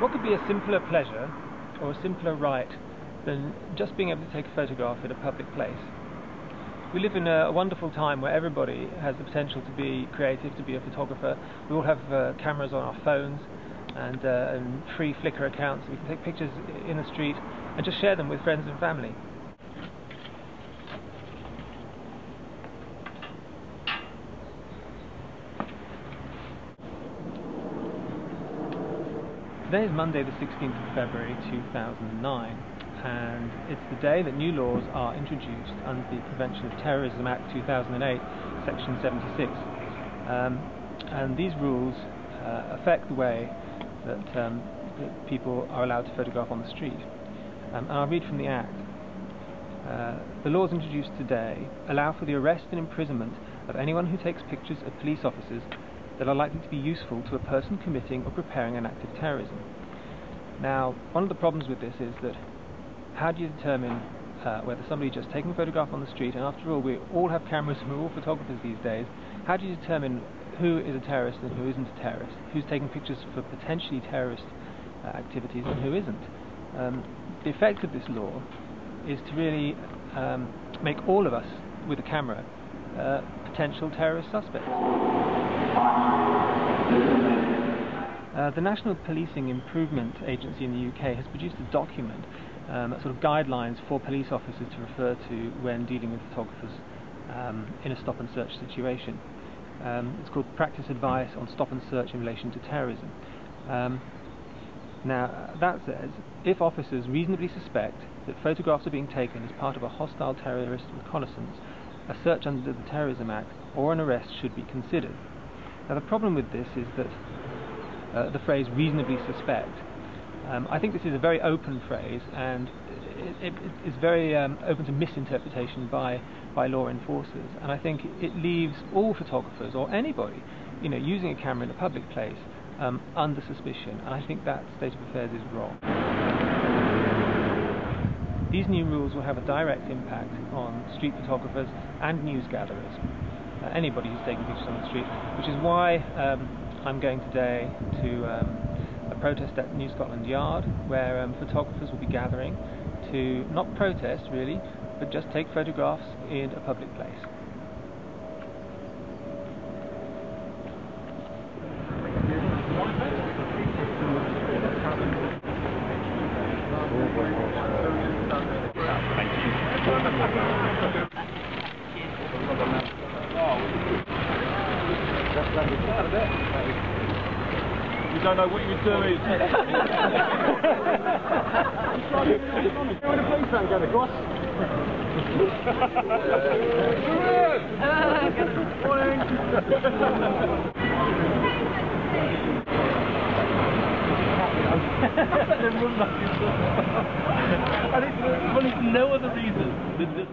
What could be a simpler pleasure or a simpler right than just being able to take a photograph in a public place? We live in a wonderful time where everybody has the potential to be creative, to be a photographer. We all have cameras on our phones and free Flickr accounts. We can take pictures in the street and just share them with friends and family. Today is Monday the 16th of February 2009, and it's the day that new laws are introduced under the Prevention of Terrorism Act 2008, Section 76. And these rules affect the way that people are allowed to photograph on the street. And I'll read from the Act. The laws introduced today allow for the arrest and imprisonment of anyone who takes pictures of police officers that are likely to be useful to a person committing or preparing an act of terrorism. Now, one of the problems with this is that how do you determine whether somebody just taking a photograph on the street, and after all we all have cameras and we're all photographers these days, how do you determine who is a terrorist and who isn't a terrorist, who's taking pictures for potentially terrorist activities and who isn't? The effect of this law is to really make all of us with a camera potential terrorist suspects. The National Policing Improvement Agency in the UK has produced a document, sort of guidelines for police officers to refer to when dealing with photographers in a stop and search situation. It's called Practice Advice on Stop and Search in Relation to Terrorism. Now, that says, if officers reasonably suspect that photographs are being taken as part of a hostile terrorist reconnaissance, a search under the Terrorism Act or an arrest should be considered. Now, the problem with this is that the phrase reasonably suspect, I think this is a very open phrase, and it is very open to misinterpretation by law enforcers, and I think it leaves all photographers or anybody using a camera in a public place under suspicion, and I think that state of affairs is wrong. These new rules will have a direct impact on street photographers and news gatherers, anybody who's taking pictures on the street, which is why I'm going today to a protest at New Scotland Yard, where photographers will be gathering to not protest really, but just take photographs in a public place. You don't know what you're doing. When the police van going across. And it's no other reason than this.